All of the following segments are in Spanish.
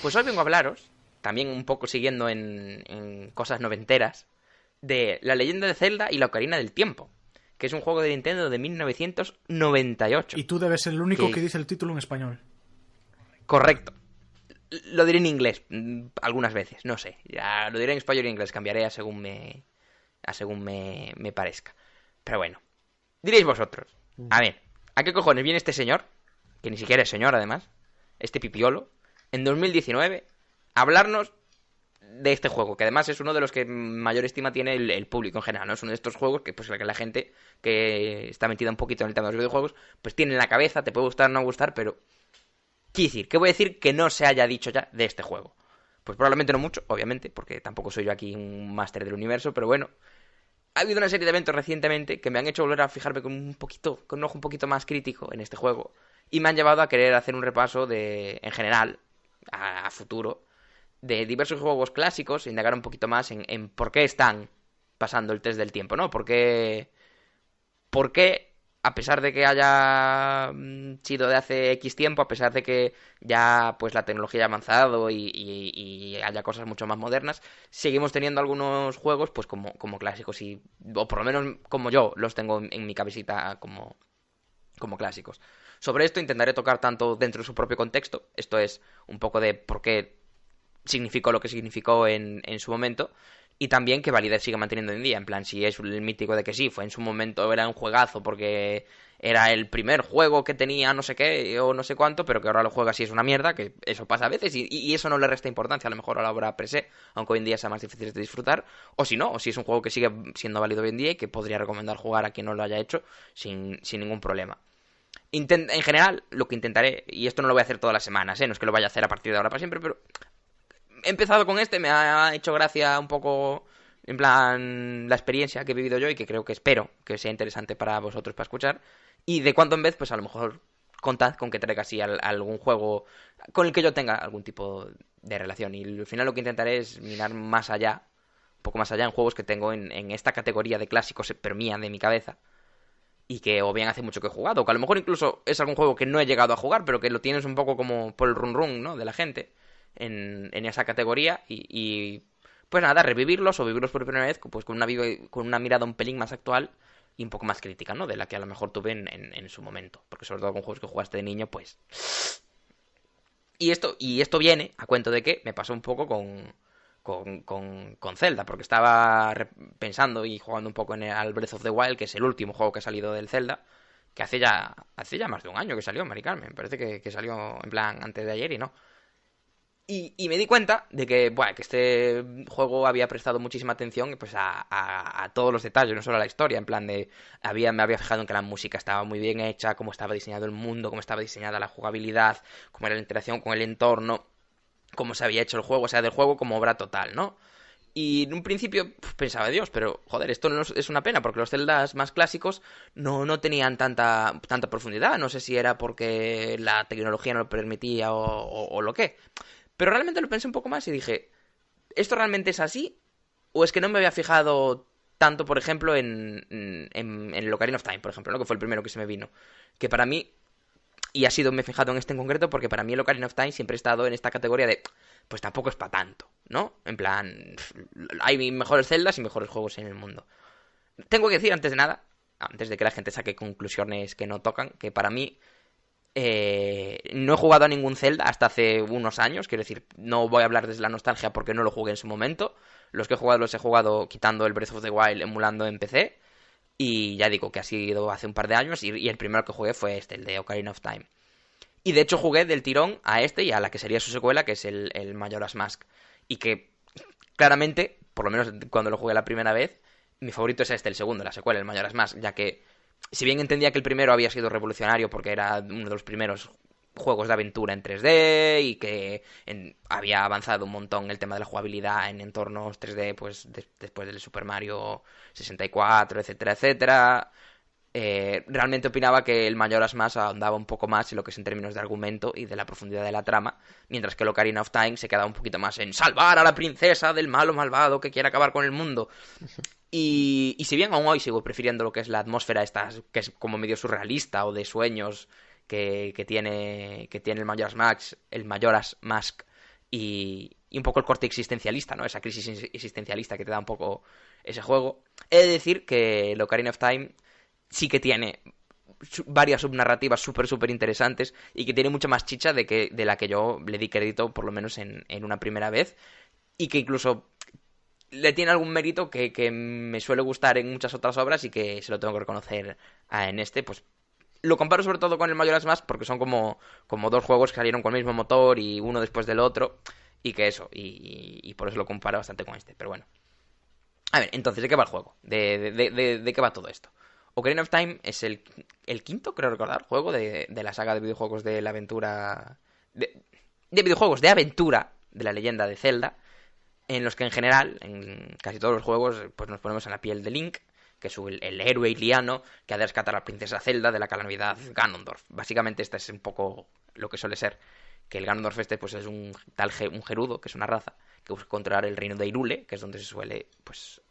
Pues hoy vengo a hablaros, también un poco siguiendo en cosas noventeras, de La Leyenda de Zelda y la Ocarina del Tiempo, que es un juego de Nintendo de 1998. Y tú debes ser el único que Que, dice el título en español. correcto. Lo diré en inglés algunas veces, no sé. Ya lo diré en español y en inglés, cambiaré a según me parezca. Pero bueno, diréis vosotros. A ver, ¿a qué cojones viene este señor? Que ni siquiera es señor, además. Este pipiolo. En 2019, a hablarnos de este juego. Que además es uno de los que mayor estima tiene el público en general, ¿no? Es uno de estos juegos que, pues, que la gente que está metida un poquito en el tema de los videojuegos, pues tiene en la cabeza, te puede gustar o no gustar, pero... ¿Qué decir? ¿Qué voy a decir que no se haya dicho ya de este juego? Pues probablemente no mucho, obviamente, porque tampoco soy yo aquí un máster del universo, pero bueno, ha habido una serie de eventos recientemente que me han hecho volver a fijarme con un ojo un poquito más crítico en este juego y me han llevado a querer hacer un repaso en general, a futuro, de diversos juegos clásicos, indagar un poquito más en por qué están pasando el test del tiempo, ¿no? ¿Por qué, a pesar de que haya sido de hace X tiempo, a pesar de que ya pues la tecnología haya avanzado y haya cosas mucho más modernas, seguimos teniendo algunos juegos pues como clásicos o por lo menos como yo los tengo en mi cabecita como clásicos? Sobre esto intentaré tocar tanto dentro de su propio contexto, esto es un poco de por qué significó lo que significó en su momento, y también qué validez sigue manteniendo hoy en día. En plan, si es el mítico de que sí, fue en su momento, era un juegazo porque era el primer juego que tenía no sé qué o no sé cuánto, pero que ahora lo juegas y es una mierda, que eso pasa a veces y eso no le resta importancia a lo mejor a la obra per se, aunque hoy en día sea más difícil de disfrutar, o si no, o si es un juego que sigue siendo válido hoy en día y que podría recomendar jugar a quien no lo haya hecho sin ningún problema. En general, lo que intentaré, y esto no lo voy a hacer todas las semanas, no es que lo vaya a hacer a partir de ahora para siempre, pero he empezado con este, me ha hecho gracia un poco, en plan, la experiencia que he vivido yo y que creo que espero que sea interesante para vosotros para escuchar. Y de cuando en vez, pues a lo mejor contad con que traiga así algún juego con el que yo tenga algún tipo de relación. Y al final lo que intentaré es mirar más allá, un poco más allá en juegos que tengo en esta categoría de clásicos, pero mía, de mi cabeza. Y que o bien hace mucho que he jugado, o que a lo mejor incluso es algún juego que no he llegado a jugar, pero que lo tienes un poco como por el run run, ¿no? De la gente en esa categoría pues nada, revivirlos o vivirlos por primera vez pues con una mirada un pelín más actual y un poco más crítica, ¿no? De la que a lo mejor tuve en su momento, porque sobre todo con juegos que jugaste de niño, pues... Y esto viene a cuento de que me pasó un poco con Zelda, porque estaba pensando y jugando un poco al Breath of the Wild, que es el último juego que ha salido del Zelda, que hace ya más de un año que salió, Mari Carmen. Me parece que salió en plan antes de ayer y no. Y me di cuenta de que este juego había prestado muchísima atención pues a todos los detalles, no solo a la historia, en plan de... Me había fijado en que la música estaba muy bien hecha, cómo estaba diseñado el mundo, cómo estaba diseñada la jugabilidad, cómo era la interacción con el entorno, cómo se había hecho el juego, o sea, del juego como obra total, ¿no? Y en un principio pensaba, Dios, pero joder, esto no es una pena, porque los Zeldas más clásicos no tenían tanta profundidad. No sé si era porque la tecnología no lo permitía o lo qué. Pero realmente lo pensé un poco más y dije, ¿esto realmente es así? ¿O es que no me había fijado tanto, por ejemplo, en el Ocarina of Time, por ejemplo, ¿no? Que fue el primero que se me vino? Que para mí, y me he fijado en este en concreto, porque para mí el Ocarina of Time siempre ha estado en esta categoría de, pues tampoco es para tanto, ¿no? En plan, hay mejores celdas y mejores juegos en el mundo. Tengo que decir antes de nada, antes de que la gente saque conclusiones que no tocan, que para mí no he jugado a ningún Zelda hasta hace unos años, quiero decir, no voy a hablar desde la nostalgia porque no lo jugué en su momento. Los que he jugado los he jugado quitando el Breath of the Wild, emulando en PC. Y ya digo que ha sido hace un par de años y el primero que jugué fue el de Ocarina of Time. Y de hecho jugué del tirón a este y a la que sería su secuela, que es el Majora's Mask. Y que claramente, por lo menos cuando lo jugué la primera vez, mi favorito es el segundo, la secuela, el Majora's Mask, ya que si bien entendía que el primero había sido revolucionario porque era uno de los primeros juegos de aventura en 3D y que había avanzado un montón el tema de la jugabilidad en entornos 3D pues después del Super Mario 64, etcétera, etcétera. Realmente opinaba que el Majora's Mask ahondaba un poco más en lo que es en términos de argumento y de la profundidad de la trama, mientras que el Ocarina of Time se quedaba un poquito más en salvar a la princesa del malo malvado que quiere acabar con el mundo. Y si bien aún hoy sigo prefiriendo lo que es la atmósfera esta, que es como medio surrealista o de sueños que tiene el Majora's Mask, y un poco el corte existencialista, ¿no? Esa crisis existencialista que te da un poco ese juego. He de decir que el Ocarina of Time sí que tiene varias subnarrativas súper interesantes y que tiene mucha más chicha de la que yo le di crédito, por lo menos en una primera vez, y que incluso le tiene algún mérito que me suele gustar en muchas otras obras y que se lo tengo que reconocer en este, pues lo comparo sobre todo con el Majora's Mask porque son como dos juegos que salieron con el mismo motor y uno después del otro, y que eso, y por eso lo comparo bastante con este, pero bueno. A ver, entonces, ¿de qué va el juego? ¿De qué va todo esto? Ocarina of Time es el quinto, creo recordar, juego de la saga de videojuegos de la aventura... De videojuegos de aventura de la leyenda de Zelda, en los que en general, en casi todos los juegos, pues nos ponemos en la piel de Link, que es el héroe iliano que ha de rescatar a la princesa Zelda de la calamidad Ganondorf. Básicamente este es un poco lo que suele ser, que el Ganondorf este pues es un gerudo, que es una raza, que busca controlar el reino de Hyrule, que es donde se suele pues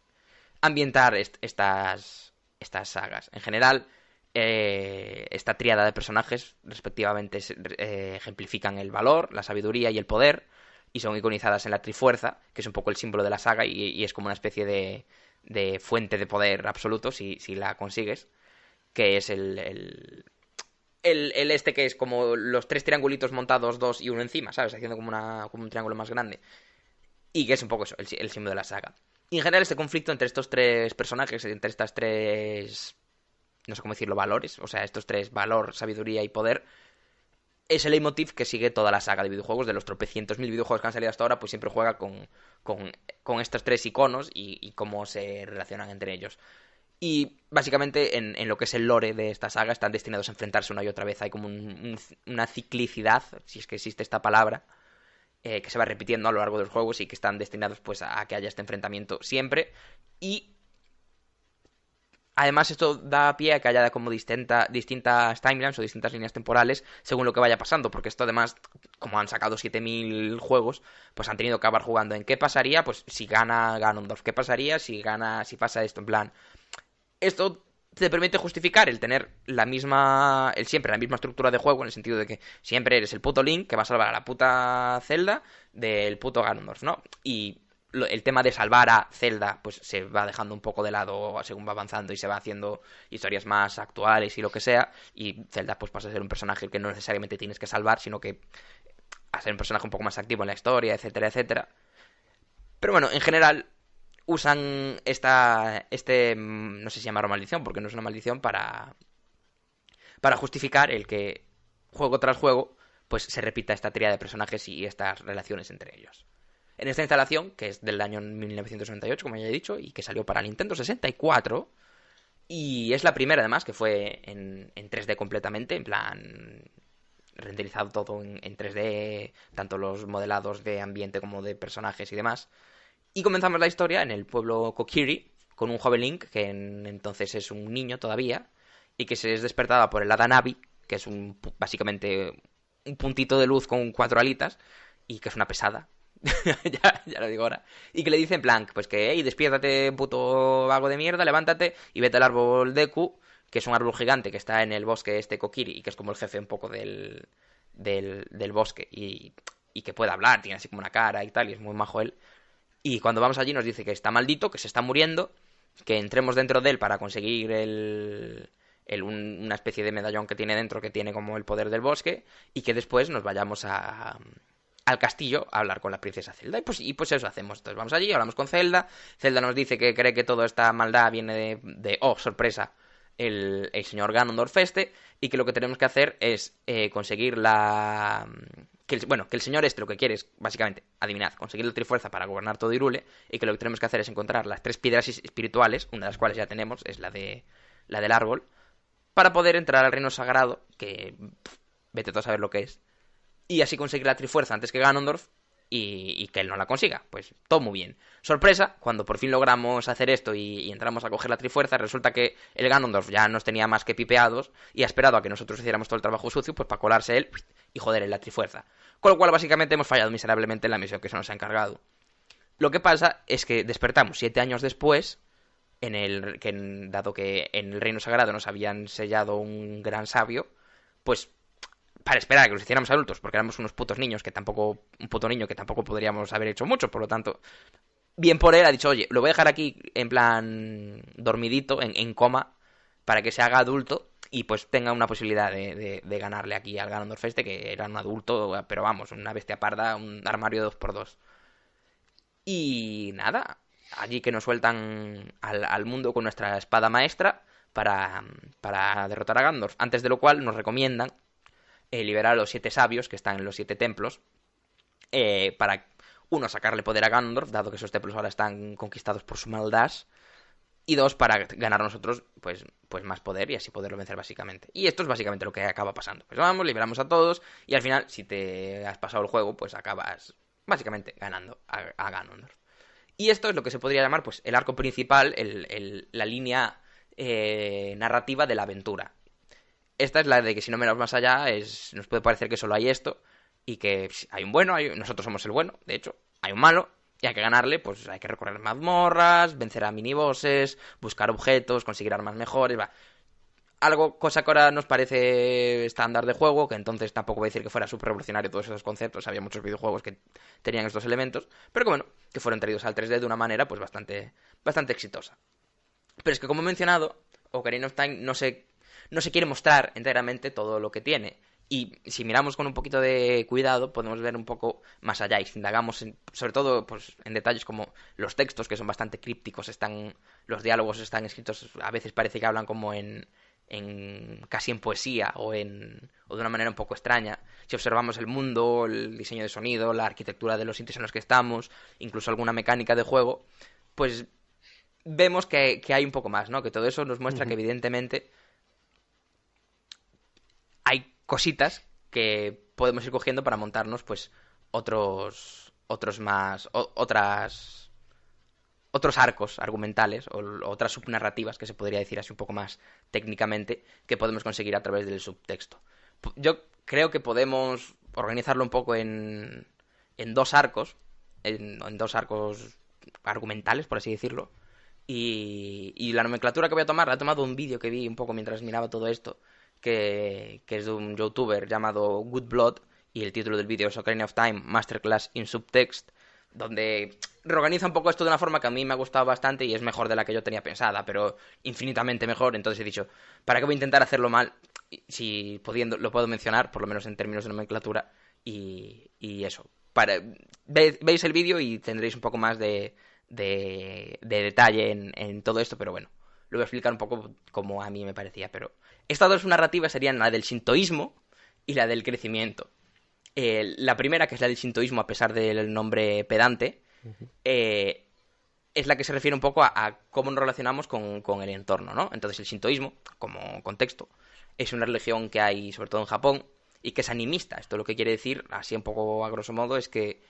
ambientar estas sagas. En general, esta tríada de personajes respectivamente ejemplifican el valor, la sabiduría y el poder, y son iconizadas en la Trifuerza, que es un poco el símbolo de la saga y es como una especie de fuente de poder absoluto si la consigues, que es el este que es como los tres triangulitos montados, dos y uno encima, ¿sabes? Haciendo como un triángulo más grande. Y que es un poco eso, el símbolo de la saga. Y en general este conflicto entre estos tres personajes, entre estas tres... no sé cómo decirlo, valores, o sea, estos tres, valor, sabiduría y poder, es el leitmotiv que sigue toda la saga de videojuegos. De los tropecientos mil videojuegos que han salido hasta ahora, pues siempre juega con estos tres iconos y cómo se relacionan entre ellos. Y básicamente en lo que es el lore de esta saga están destinados a enfrentarse una y otra vez. Hay como una ciclicidad, si es que existe esta palabra, que se va repitiendo a lo largo de los juegos y que están destinados pues a que haya este enfrentamiento siempre. Y además esto da pie a que haya como distintas timelines o distintas líneas temporales según lo que vaya pasando, porque esto además, como han sacado 7000 juegos, pues han tenido que acabar jugando en qué pasaría pues si gana Ganondorf, qué pasaría si pasa esto, en plan... Esto te permite justificar el tener siempre la misma estructura de juego, en el sentido de que siempre eres el puto Link que va a salvar a la puta Zelda del puto Ganondorf, ¿no? Y el tema de salvar a Zelda pues se va dejando un poco de lado según va avanzando y se va haciendo historias más actuales y lo que sea, y Zelda pues pasa a ser un personaje que no necesariamente tienes que salvar, sino que a ser un personaje un poco más activo en la historia, etcétera, etcétera. Pero bueno, en general usan no sé si llamarlo maldición, porque no es una maldición, para justificar el que juego tras juego pues se repita esta tríada de personajes y estas relaciones entre ellos. En esta instalación, que es del año 1998, como ya he dicho, y que salió para Nintendo 64, y es la primera además que fue en 3D completamente, en plan renderizado todo en 3D, tanto los modelados de ambiente como de personajes y demás. Y comenzamos la historia en el pueblo Kokiri, con un joven Link, que entonces es un niño todavía, y que se es despertada por el Hada Navi, que es básicamente un puntito de luz con 4 alitas, y que es una pesada. ya lo digo ahora. Y que le dice en plan, pues que, hey, despiértate, puto vago de mierda, levántate y vete al árbol Deku, que es un árbol gigante que está en el bosque este Kokiri, y que es como el jefe un poco del bosque, y que puede hablar, tiene así como una cara y tal, y es muy majo él. Y cuando vamos allí nos dice que está maldito, que se está muriendo, que entremos dentro de él para conseguir una especie de medallón que tiene dentro, que tiene como el poder del bosque, y que después nos vayamos al castillo a hablar con la princesa Zelda. Y pues eso hacemos. Entonces vamos allí, hablamos con Zelda. Zelda nos dice que cree que toda esta maldad viene oh, sorpresa, el señor Ganondorf este, y que lo que tenemos que hacer es conseguir que el señor este lo que quiere es, básicamente, adivinad, conseguir la Trifuerza para gobernar todo Hyrule, y que lo que tenemos que hacer es encontrar las 3 piedras espirituales, una de las cuales ya tenemos, es la del árbol, para poder entrar al reino sagrado, que vete tú a saber lo que es, y así conseguir la Trifuerza antes que Ganondorf, y que él no la consiga. Pues todo muy bien. Sorpresa, cuando por fin logramos hacer esto y entramos a coger la Trifuerza, resulta que el Ganondorf ya nos tenía más que pipeados y ha esperado a que nosotros hiciéramos todo el trabajo sucio pues para colarse él y joder en la Trifuerza. Con lo cual básicamente hemos fallado miserablemente en la misión que se nos ha encargado. Lo que pasa es que despertamos 7 años después, dado que en el Reino Sagrado nos habían sellado un gran sabio, pues para esperar a que los hiciéramos adultos, porque éramos unos putos niños que tampoco, un puto niño que tampoco podríamos haber hecho mucho, por lo tanto, bien por él ha dicho, oye, lo voy a dejar aquí en plan dormidito, en coma, para que se haga adulto y pues tenga una posibilidad de ganarle aquí al Ganondorf este, que era un adulto, pero vamos, una bestia parda, un armario 2x2. Y nada, allí que nos sueltan al mundo con nuestra espada maestra para derrotar a Ganondorf, antes de lo cual nos recomiendan liberar a los 7 sabios que están en los 7 templos, para, uno, sacarle poder a Ganondorf, dado que esos templos ahora están conquistados por su maldad, y dos, para ganar nosotros pues más poder y así poderlo vencer básicamente. Y esto es básicamente lo que acaba pasando. Pues vamos, liberamos a todos y al final, si te has pasado el juego, pues acabas básicamente ganando a Ganondorf. Y esto es lo que se podría llamar pues el arco principal, la línea narrativa de la aventura. Esta es la de que si no miramos más allá, nos puede parecer que solo hay esto y que hay un bueno, nosotros somos el bueno, de hecho, hay un malo y hay que ganarle, pues hay que recorrer mazmorras, vencer a minibosses, buscar objetos, conseguir armas mejores, va. Algo, cosa que ahora nos parece estándar de juego, que entonces tampoco voy a decir que fuera súper revolucionario todos esos conceptos, había muchos videojuegos que tenían estos elementos, pero que bueno, que fueron traídos al 3D de una manera pues bastante exitosa. Pero es que como he mencionado, Ocarina of Time no se quiere mostrar enteramente todo lo que tiene. Y si miramos con un poquito de cuidado, podemos ver un poco más allá y si indagamos, sobre todo pues, en detalles como los textos, que son bastante crípticos, los diálogos están escritos, a veces parece que hablan como casi en poesía o de una manera un poco extraña. Si observamos el mundo, el diseño de sonido, la arquitectura de los sitios en los que estamos, incluso alguna mecánica de juego, pues vemos que hay un poco más, ¿no? Que todo eso nos muestra que evidentemente hay cositas que podemos ir cogiendo para montarnos pues otros arcos argumentales o otras subnarrativas, que se podría decir así un poco más técnicamente, que podemos conseguir a través del subtexto. Yo creo que podemos organizarlo un poco en dos arcos, en dos arcos argumentales, por así decirlo. Y la nomenclatura que voy a tomar la he tomado un vídeo que vi un poco mientras miraba todo esto, que es de un youtuber llamado Good Blood, y el título del vídeo es Ocarina of Time Masterclass in Subtext, donde reorganiza un poco esto de una forma que a mí me ha gustado bastante y es mejor de la que yo tenía pensada, pero infinitamente mejor. Entonces he dicho, ¿para qué voy a intentar hacerlo mal? Si pudiendo, lo puedo mencionar, por lo menos en términos de nomenclatura, y eso. Veis el vídeo y tendréis un poco más de detalle en todo esto, pero bueno, lo voy a explicar un poco como a mí me parecía. Pero estas dos narrativas serían la del sintoísmo y la del crecimiento. La primera, que es la del sintoísmo, a pesar del nombre pedante, es la que se refiere un poco a cómo nos relacionamos con el entorno, ¿no? Entonces el sintoísmo, como contexto, es una religión que hay sobre todo en Japón y que es animista. Esto lo que quiere decir, así un poco a grosso modo, es que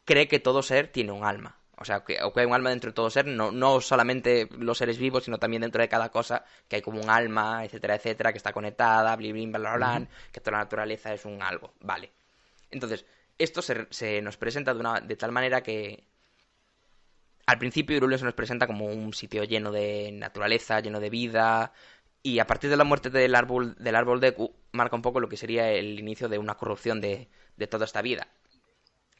cree que todo ser tiene un alma. O sea, que hay un alma dentro de todo ser, no solamente los seres vivos, sino también dentro de cada cosa, que hay como un alma, etcétera, etcétera, que está conectada, bli, bli, bla, bla, bla, que toda la naturaleza es un algo. Vale. Entonces, esto se nos presenta de tal manera que al principio Hyrule se nos presenta como un sitio lleno de naturaleza, lleno de vida, y a partir de la muerte del árbol Deku marca un poco lo que sería el inicio de una corrupción de toda esta vida.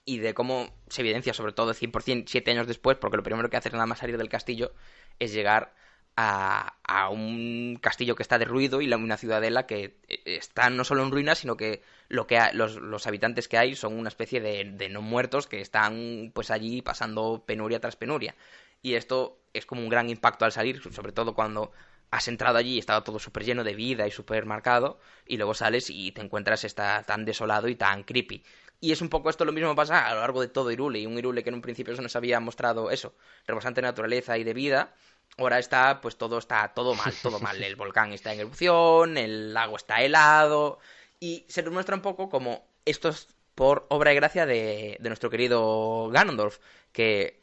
Y de cómo se evidencia, sobre todo 100% 7 años después, porque lo primero que hace nada más salir del castillo es llegar a un castillo que está derruido y una ciudadela que está no solo en ruinas, sino que los habitantes que hay son una especie de no muertos que están pues allí pasando penuria tras penuria. Y esto es como un gran impacto al salir, sobre todo cuando has entrado allí y estaba todo súper lleno de vida y súper marcado, y luego sales y te encuentras tan desolado y tan creepy. Y es un poco esto, lo mismo pasa a lo largo de todo Hyrule, y un Hyrule que en un principio se nos había mostrado eso, rebosante de naturaleza y de vida, ahora pues todo está todo mal. El volcán está en erupción, el lago está helado, y se nos muestra un poco como esto es por obra y gracia de nuestro querido Ganondorf, que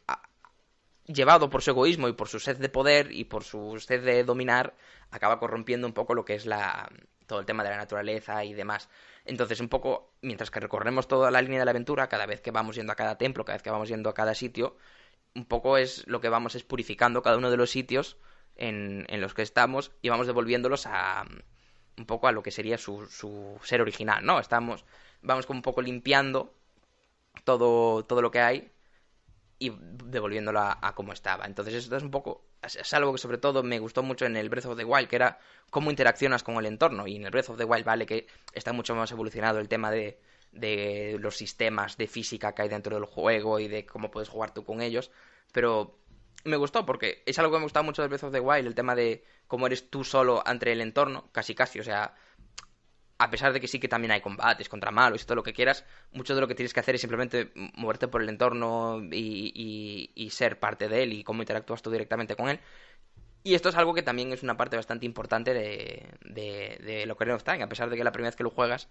llevado por su egoísmo y por su sed de poder y por su sed de dominar, acaba corrompiendo un poco lo que es todo el tema de la naturaleza y demás. Entonces, un poco, mientras que recorremos toda la línea de la aventura, cada vez que vamos yendo a cada templo, cada vez que vamos yendo a cada sitio, un poco es lo que vamos es purificando cada uno de los sitios en los que estamos y vamos devolviéndolos un poco a lo que sería su ser original, ¿no? Vamos como un poco limpiando todo lo que hay y devolviéndolo a como estaba. Entonces esto es un poco... Es algo que sobre todo me gustó mucho en el Breath of the Wild, que era cómo interaccionas con el entorno. Y en el Breath of the Wild vale que está mucho más evolucionado el tema de los sistemas de física que hay dentro del juego y de cómo puedes jugar tú con ellos. Pero me gustó porque es algo que me gustaba mucho del Breath of the Wild, el tema de cómo eres tú solo ante el entorno, casi casi, o sea... A pesar de que sí que también hay combates contra malos y todo lo que quieras, mucho de lo que tienes que hacer es simplemente moverte por el entorno y ser parte de él y cómo interactúas tú directamente con él. Y esto es algo que también es una parte bastante importante de Ocarina of Time. A pesar de que la primera vez que lo juegas,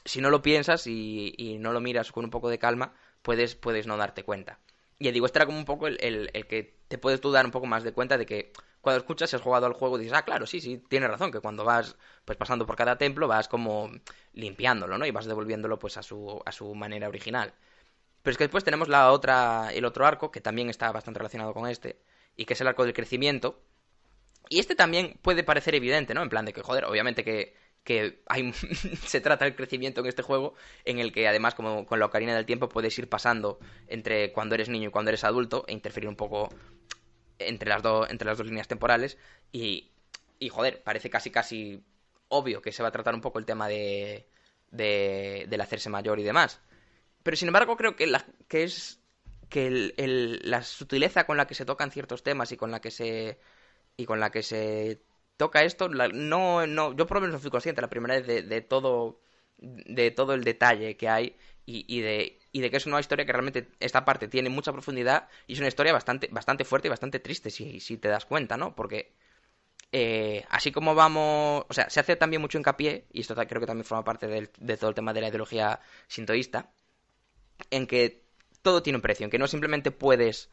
si no lo piensas y no lo miras con un poco de calma, puedes no darte cuenta. Y ya digo, este era como un poco el que te puedes tú dar un poco más de cuenta de que cuando escuchas, si has jugado al juego, dices, ah, claro, sí, tienes razón, que cuando vas pues pasando por cada templo vas como limpiándolo, ¿no? Y vas devolviéndolo pues a su manera original. Pero es que después tenemos el otro arco, que también está bastante relacionado con este, y que es el arco del crecimiento. Y este también puede parecer evidente, ¿no? En plan de que, joder, obviamente que hay, se trata del crecimiento en este juego, en el que además, como con la Ocarina del Tiempo, puedes ir pasando entre cuando eres niño y cuando eres adulto, e interferir un poco entre las dos líneas temporales, y joder, parece casi obvio que se va a tratar un poco el tema del hacerse mayor y demás. Pero sin embargo creo que la sutileza con la que se tocan ciertos temas y con la que se toca esto, yo por lo menos no fui consciente la primera vez de todo el detalle que hay y de que es una historia que realmente esta parte tiene mucha profundidad y es una historia bastante fuerte y bastante triste si te das cuenta, ¿no? Porque así como vamos... O sea, se hace también mucho hincapié, y esto creo que también forma parte de todo el tema de la ideología sintoísta, en que todo tiene un precio, en que no simplemente puedes...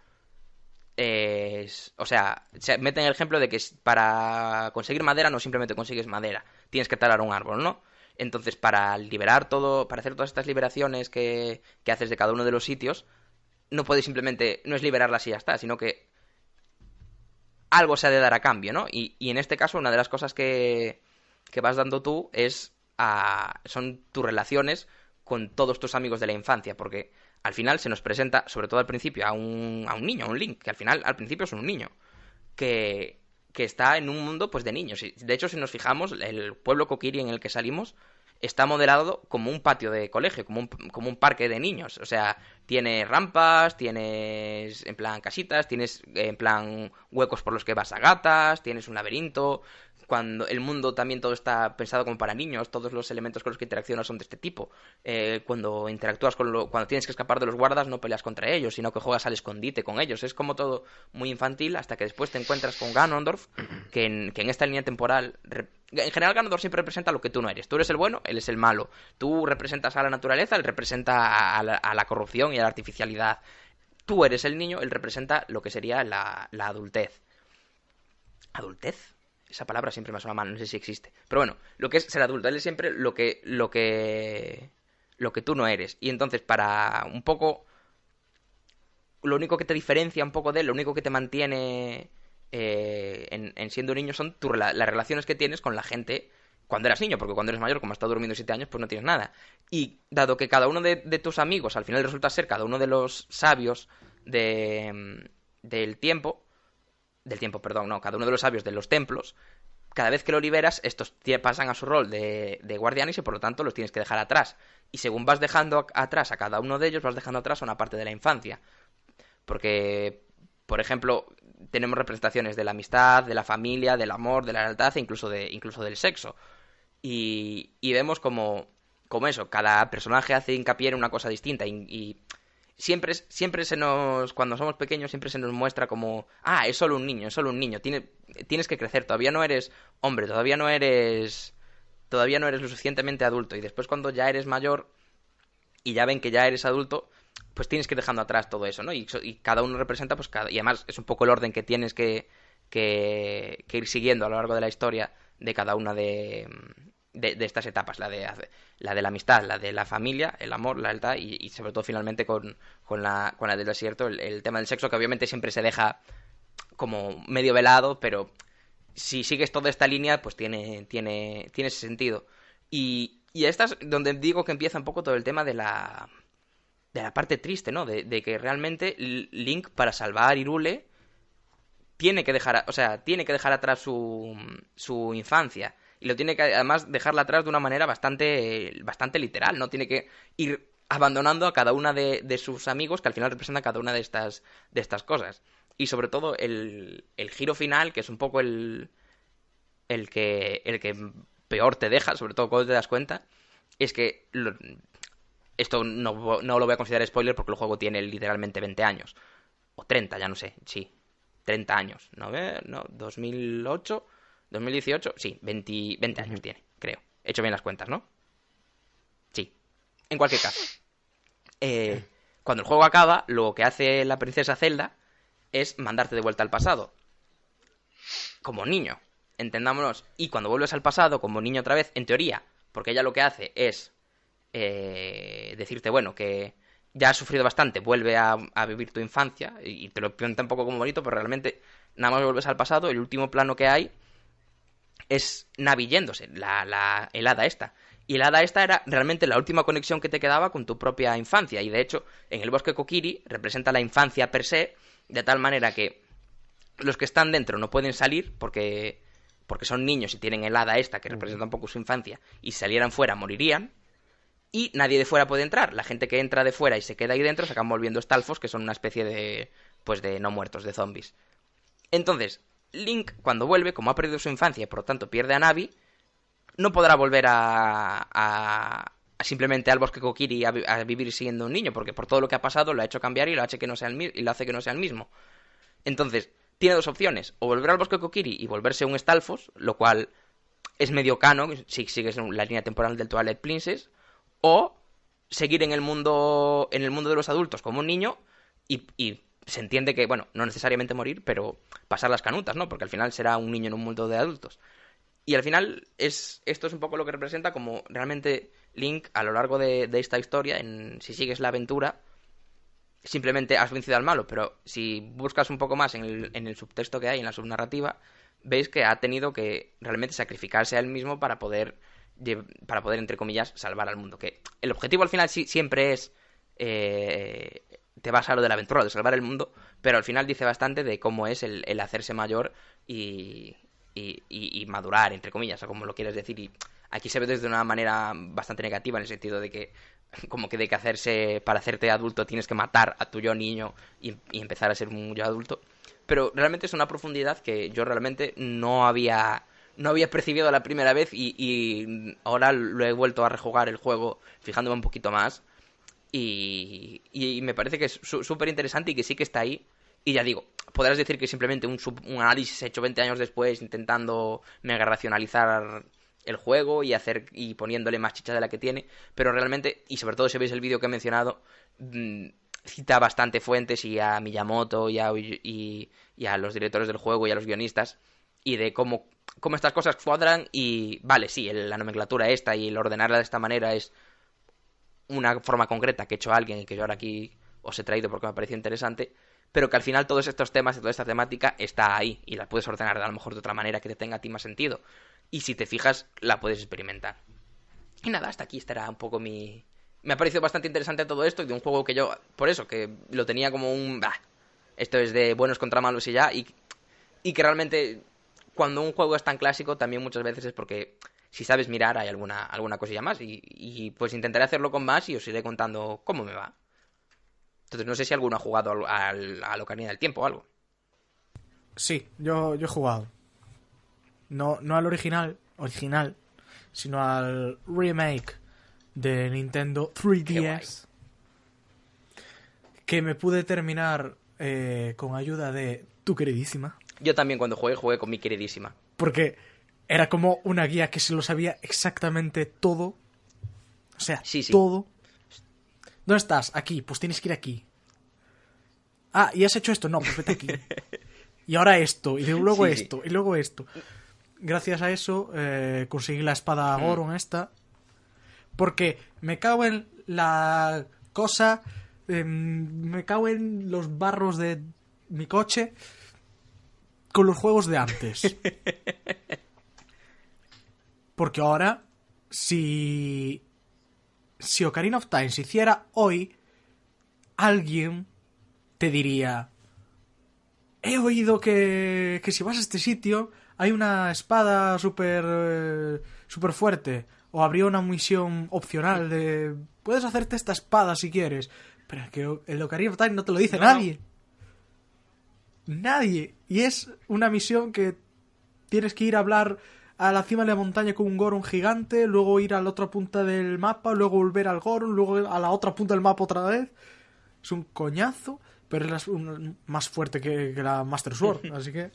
o sea, se mete en el ejemplo de que para conseguir madera no simplemente consigues madera, tienes que talar un árbol, ¿no? Entonces, para liberar todo, para hacer todas estas liberaciones que haces de cada uno de los sitios, no puedes simplemente, no es liberarlas y ya está, sino que algo se ha de dar a cambio, ¿no? Y en este caso, una de las cosas que vas dando tú son tus relaciones con todos tus amigos de la infancia, porque al final se nos presenta, sobre todo al principio, a un niño, a un Link, que al principio es un niño, que está en un mundo pues de niños. De hecho, si nos fijamos, el pueblo Kokiri en el que salimos está modelado como un patio de colegio, como un parque de niños. O sea, tiene rampas, tienes en plan casitas, tienes en plan huecos por los que vas a gatas, tienes un laberinto. Cuando el mundo también todo está pensado como para niños, todos los elementos con los que interaccionas son de este tipo. Cuando interactúas cuando tienes que escapar de los guardas, no peleas contra ellos, sino que juegas al escondite con ellos. Es como todo muy infantil hasta que después te encuentras con Ganondorf, que en esta línea temporal... En general Ganondorf siempre representa lo que tú no eres. Tú eres el bueno, él es el malo. Tú representas a la naturaleza, él representa a la corrupción y a la artificialidad. Tú eres el niño, él representa lo que sería la adultez. ¿Adultez? Esa palabra siempre me suena mal, no sé si existe. Pero bueno, lo que es ser adulto, él es siempre lo que tú no eres. Y entonces, para un poco... Lo único que te diferencia un poco de él, lo único que te mantiene en siendo niño son las relaciones que tienes con la gente cuando eras niño, porque cuando eres mayor, como has estado durmiendo 7 años, pues no tienes nada. Y dado que cada uno de tus amigos al final resulta ser cada uno de los sabios del tiempo, perdón, no, cada uno de los sabios de los templos, cada vez que lo liberas, estos pasan a su rol de guardianes y por lo tanto los tienes que dejar atrás. Y según vas dejando atrás a cada uno de ellos, vas dejando atrás a una parte de la infancia. Porque, por ejemplo, tenemos representaciones de la amistad, de la familia, del amor, de la lealtad e incluso del sexo. Y vemos como eso, cada personaje hace hincapié en una cosa distinta y siempre cuando somos pequeños siempre se nos muestra como, es solo un niño, tienes que crecer, todavía no eres hombre, todavía no eres lo suficientemente adulto. Y después cuando ya eres mayor y ya ven que ya eres adulto, pues tienes que ir dejando atrás todo eso, ¿no? Y cada uno representa, pues y además es un poco el orden que tienes que ir siguiendo a lo largo de la historia de cada una de estas etapas, la de la amistad, la de la familia, el amor, la lealtad y sobre todo finalmente con la del desierto, el tema del sexo, que obviamente siempre se deja como medio velado, pero si sigues toda esta línea, pues tiene ese sentido. Y esta es donde digo que empieza un poco todo el tema de la parte triste, ¿no? De que realmente Link, para salvar a Hyrule, tiene que dejar, tiene que dejar atrás su infancia. Y lo tiene que, además, dejarla atrás de una manera bastante literal, ¿no? Tiene que ir abandonando a cada una de sus amigos, que al final representan cada una de estas cosas. Y sobre todo el giro final, que es un poco el que peor te deja, sobre todo cuando te das cuenta, es que esto no lo voy a considerar spoiler porque el juego tiene literalmente 20 años. O 30, ya no sé, sí. 30 años, ¿no? ¿No? 2008, 2018, sí, 20 años tiene, creo. He hecho bien las cuentas, ¿no? Sí. En cualquier caso, cuando el juego acaba, lo que hace la princesa Zelda es mandarte de vuelta al pasado. Como niño, entendámonos. Y cuando vuelves al pasado, como niño otra vez, en teoría, porque ella lo que hace es decirte, bueno, que ya has sufrido bastante, vuelve a vivir tu infancia, y te lo pinta un poco como bonito, pero realmente nada más vuelves al pasado, el último plano que hay es Navi yéndose, el hada esta. Y el hada esta era realmente la última conexión que te quedaba con tu propia infancia, y de hecho, en el bosque Kokiri representa la infancia per se, de tal manera que los que están dentro no pueden salir porque son niños y tienen el hada esta que representa un poco su infancia, y si salieran fuera morirían. Y nadie de fuera puede entrar. La gente que entra de fuera y se queda ahí dentro se acaban volviendo estalfos, que son una especie de no muertos, de zombies. Entonces, Link, cuando vuelve, como ha perdido su infancia y por lo tanto pierde a Navi, no podrá volver a simplemente al bosque Kokiri a vivir siendo un niño, porque por todo lo que ha pasado lo ha hecho cambiar y lo hace que no sea el mismo. Entonces, tiene dos opciones: o volver al bosque Kokiri y volverse un Stalfos, lo cual es medio canon si sigues la línea temporal del Twilight Princess, o seguir en el mundo de los adultos como un niño y se entiende que, bueno, no necesariamente morir, pero pasar las canutas, ¿no? Porque al final será un niño en un mundo de adultos. Y al final esto es un poco lo que representa como realmente Link a lo largo de esta historia, si sigues la aventura, simplemente has vencido al malo, pero si buscas un poco más en el subtexto que hay, en la subnarrativa, veis que ha tenido que realmente sacrificarse a él mismo para poder, entre comillas, salvar al mundo. Que el objetivo al final siempre es te vas a lo de la aventura, de salvar el mundo, pero al final dice bastante de cómo es el hacerse mayor y madurar, entre comillas, o como lo quieres decir. Y aquí se ve desde una manera bastante negativa, en el sentido de que como que para hacerte adulto tienes que matar a tu yo niño y empezar a ser un yo adulto. Pero realmente es una profundidad que yo realmente no había percibido la primera vez, y ahora lo he vuelto a rejugar el juego fijándome un poquito más, y me parece que es súper interesante y que sí que está ahí. Y ya digo, podrás decir que simplemente un análisis hecho 20 años después intentando mega racionalizar el juego y poniéndole más chicha de la que tiene, pero realmente, y sobre todo si veis el vídeo que he mencionado, cita bastante fuentes, y a Miyamoto y a los directores del juego y a los guionistas, y de cómo estas cosas cuadran. Y vale, sí, la nomenclatura esta y el ordenarla de esta manera es una forma concreta que ha hecho alguien y que yo ahora aquí os he traído porque me pareció interesante, pero que al final todos estos temas y toda esta temática está ahí y la puedes ordenar a lo mejor de otra manera que te tenga a ti más sentido, y si te fijas la puedes experimentar. Y nada, hasta aquí estará un poco me ha parecido bastante interesante todo esto, y de un juego que yo, por eso, que lo tenía como esto es de buenos contra malos y ya, y que realmente cuando un juego es tan clásico también muchas veces es porque si sabes mirar hay alguna cosilla más, y pues intentaré hacerlo con más y os iré contando cómo me va. Entonces no sé si alguno ha jugado a Ocarina del Tiempo o algo. Sí, yo he jugado. No al original, sino al remake de Nintendo 3DS, que me pude terminar con ayuda de tu queridísima. Yo también cuando jugué con mi queridísima. Porque era como una guía que se lo sabía exactamente todo. O sea, sí. todo. ¿Dónde estás? Aquí, pues tienes que ir aquí. Ah, ¿y has hecho esto? No, pues vete aquí. Y ahora esto, y luego esto, y luego esto. Gracias a eso conseguí la espada Goron esta. Porque me cago en la cosa, me cago en los barros de mi coche. con los juegos de antes. Porque ahora, si Ocarina of Time se hiciera hoy, alguien te diría: he oído que si vas a este sitio hay una espada super fuerte. O habría una misión opcional de: puedes hacerte esta espada si quieres. Pero es que el Ocarina of Time no te lo dice nadie. Nadie. Y es una misión que tienes que ir a hablar a la cima de la montaña con un Goron gigante, luego ir a la otra punta del mapa, luego volver al Goron, luego a la otra punta del mapa otra vez. Es un coñazo, pero es más fuerte que la Master Sword, así que...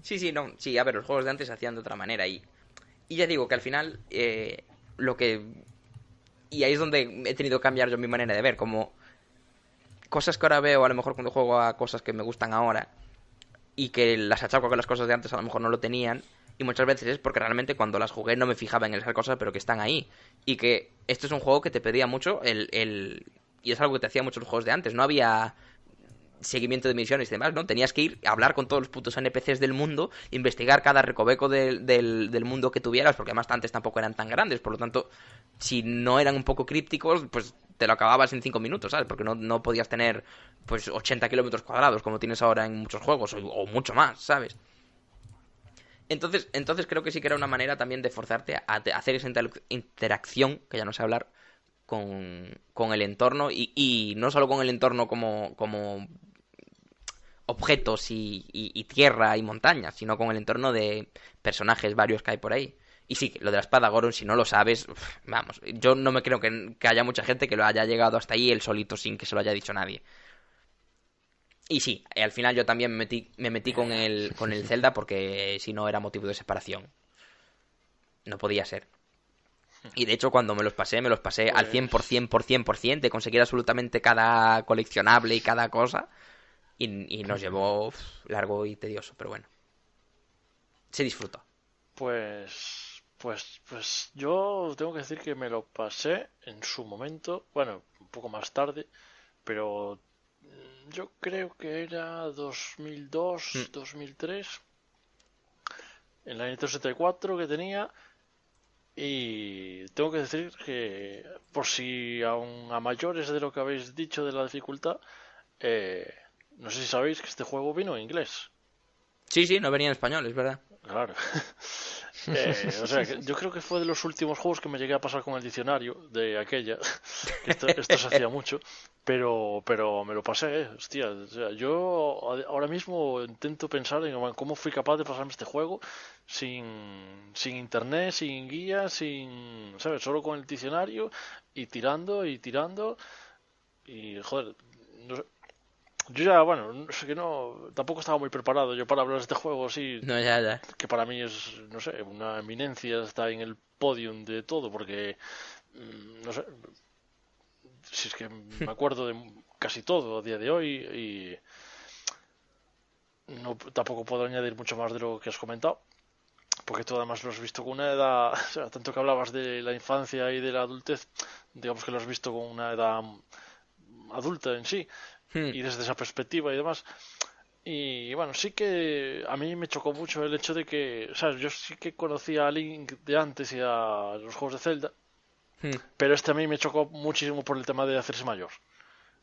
Sí, a ver, los juegos de antes se hacían de otra manera y ya digo que al final lo que... Y ahí es donde he tenido que cambiar yo mi manera de ver, como cosas que ahora veo a lo mejor cuando juego a cosas que me gustan ahora y que las achaco que las cosas de antes a lo mejor no lo tenían, y muchas veces es porque realmente cuando las jugué no me fijaba en esas cosas, pero que están ahí, y que este es un juego que te pedía mucho y es algo que te hacía muchos juegos de antes, no había seguimiento de misiones y demás, ¿no? Tenías que ir a hablar con todos los putos NPCs del mundo, investigar cada recoveco del mundo que tuvieras, porque además antes tampoco eran tan grandes, por lo tanto, si no eran un poco crípticos, pues te lo acababas en 5 minutos, ¿sabes? Porque no podías tener pues 80 kilómetros cuadrados como tienes ahora en muchos juegos, o mucho más, ¿sabes? Entonces creo que sí que era una manera también de forzarte a hacer esa interacción, que ya no sé hablar, con el entorno, y no solo con el entorno como objetos y tierra y montañas, sino con el entorno de personajes varios que hay por ahí. Y sí, lo de la espada Goron, si no lo sabes, vamos, yo no me creo que haya mucha gente que lo haya llegado hasta ahí él solito sin que se lo haya dicho nadie. Y sí, al final yo también me metí con el Zelda porque si no era motivo de separación. No podía ser. Y de hecho cuando me los pasé al 100%, de conseguir absolutamente cada coleccionable y cada cosa. Y nos llevó largo y tedioso, pero bueno. Se disfrutó. Pues yo tengo que decir que me lo pasé en su momento, bueno, un poco más tarde, pero yo creo que era 2002, 2003, en la Nintendo 64 que tenía, y tengo que decir que, por si aún a mayores de lo que habéis dicho de la dificultad, no sé si sabéis que este juego vino en inglés. Sí, no venía en español, es verdad. Claro. O sea, yo creo que fue de los últimos juegos que me llegué a pasar con el diccionario de aquella. Esto se hacía mucho. Pero me lo pasé, hostia. O sea, yo ahora mismo intento pensar en cómo fui capaz de pasarme este juego sin internet, sin guía, ¿sabes? Solo con el diccionario y tirando y tirando. Y, joder, no sé. Yo ya, bueno, sé que no, tampoco estaba muy preparado yo para hablar de este juego así, No, ya. que para mí es, no sé, una eminencia, está en el podium de todo, porque, no sé, si es que me acuerdo de casi todo a día de hoy y no, tampoco puedo añadir mucho más de lo que has comentado, porque tú además lo has visto con una edad, o sea, tanto que hablabas de la infancia y de la adultez, digamos que lo has visto con una edad adulta en sí, y desde esa perspectiva y demás. Y bueno, sí que a mí me chocó mucho el hecho de que, ¿sabes? Yo sí que conocía a Link de antes y a los juegos de Zelda, pero este a mí me chocó muchísimo por el tema de hacerse mayor.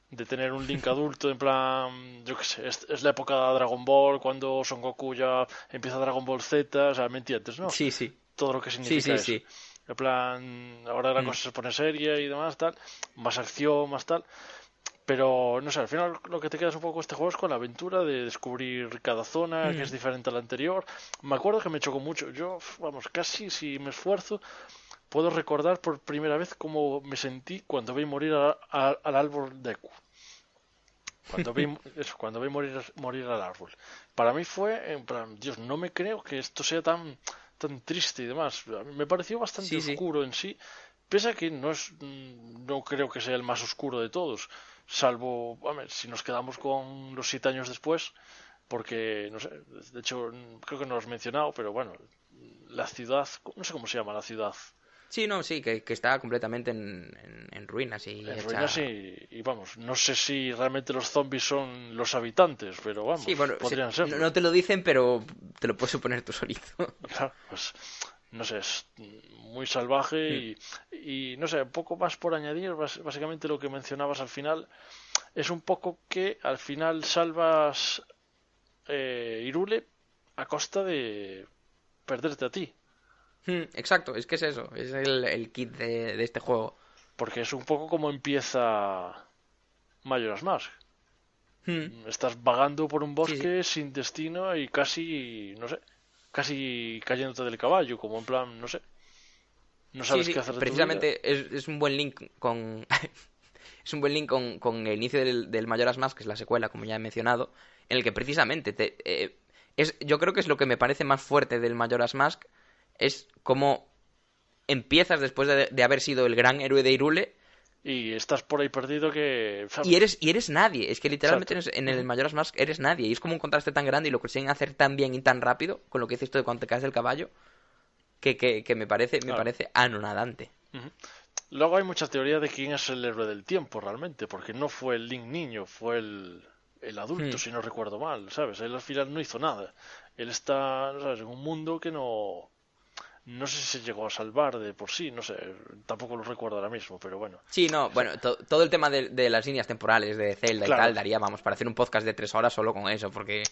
De tener un Link adulto, en plan, yo qué sé, es la época de Dragon Ball, cuando Son Goku ya empieza Dragon Ball Z, o sea, ¿me entiendes, no? Sí. Todo lo que significa eso. Sí. En plan, ahora la cosa se pone seria y demás, tal, más acción, más tal. Pero, no sé, al final lo que te queda es un poco este juego es con la aventura de descubrir cada zona, que es diferente a la anterior. Me acuerdo que me chocó mucho. Yo, vamos, casi si me esfuerzo, puedo recordar por primera vez cómo me sentí cuando vi morir al árbol Deku. Cuando vi morir al árbol. Para mí fue, en plan, Dios, no me creo que esto sea tan triste y demás. A mí me pareció bastante oscuro en sí, pese a que no creo que sea el más oscuro de todos, salvo, si nos quedamos con los 7 años después, porque, no sé, de hecho, creo que no lo has mencionado, pero bueno, la ciudad, no sé cómo se llama la ciudad. Sí, no, sí, que está completamente en ruinas y En hecha... ruinas y vamos, no sé si realmente los zombies son los habitantes, pero vamos, Sí, bueno, sí, podrían no, serlo. no te lo dicen, pero te lo puedes suponer tú solito. Claro, pues no sé, es muy salvaje Hmm. y no sé, un poco más por añadir, básicamente lo que mencionabas al final, es un poco que al final salvas Irule a costa de perderte a ti, Exacto, es que es eso, es el kit de este juego. porque es un poco como empieza Majora's Mask. Hmm. Estás vagando por un Sí, sí. bosque sin destino y casi, no sé, casi cayéndote del caballo, como en plan, no sé, no Sí, sabes sí, qué hacer de tu vida. precisamente es un buen link con... es un buen link con el inicio del Majora's Mask, que es la secuela, como ya he mencionado, en el que precisamente yo creo que es lo que me parece más fuerte del Majora's Mask, es cómo empiezas después de haber sido el gran héroe de Hyrule Y estás por ahí perdido que, y vamos, eres nadie. Es que literalmente exacto. en el Ujú. Majora's Mask eres nadie. Y es como un contraste tan grande y lo consiguen hacer tan bien y tan rápido con lo que dices tú de cuando te caes del caballo que me Claro. parece anonadante. Ujú. Luego hay mucha teoría de quién es el héroe del tiempo realmente, porque no fue el Link niño, fue el adulto, Hmm. si no recuerdo mal, ¿sabes? Él al final no hizo nada. Él está, ¿sabes?, en un mundo que no sé si se llegó a salvar de por sí, no sé, tampoco lo recuerdo ahora mismo, pero bueno. Sí, no, bueno, todo el tema de las líneas temporales de Zelda y Claro, tal daría, vamos, para hacer un podcast de 3 horas solo con eso, porque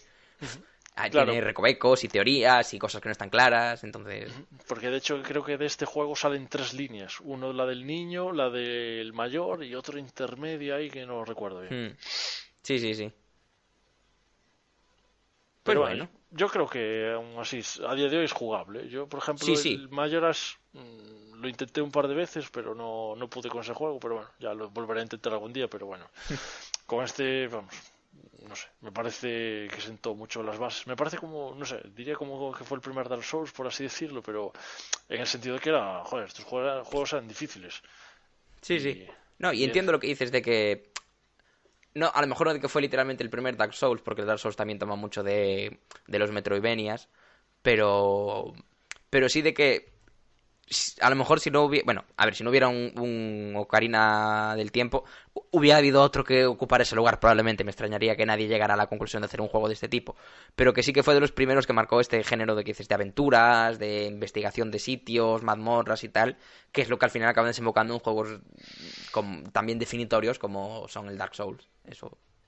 tiene claro, recovecos y teorías y cosas que no están claras, entonces... porque de hecho creo que de este juego salen tres líneas, uno la del niño, la del mayor y otro intermedia ahí que no recuerdo bien. Hmm. Sí, sí, sí. Pues Pero bueno, bueno, yo creo que aún así a día de hoy es jugable. Yo, por sí, ejemplo, sí. el Majoras lo intenté un par de veces, pero no pude con ese juego. Pero bueno, ya lo volveré a intentar algún día. Pero bueno, con este, vamos, no sé, me parece que sentó mucho las bases. Me parece como, no sé, diría como que fue el primer Dark Souls, por así decirlo, pero en el sentido de que era, joder, estos juegos eran difíciles. Sí, sí. Y, No, y y entiendo lo que dices de que... No, a lo mejor no de que fue literalmente el primer Dark Souls, porque el Dark Souls también toma mucho de los Metroidvanias, pero... Pero sí de que a lo mejor si no hubiera, bueno, a ver, si no hubiera un Ocarina del Tiempo, hubiera habido otro que ocupara ese lugar, probablemente. Me extrañaría que nadie llegara a la conclusión de hacer un juego de este tipo, pero que sí que fue de los primeros que marcó este género de que dices de aventuras, de investigación de sitios, mazmorras y tal, que es lo que al final acaban desembocando en juegos también definitorios como son el Dark Souls. Eso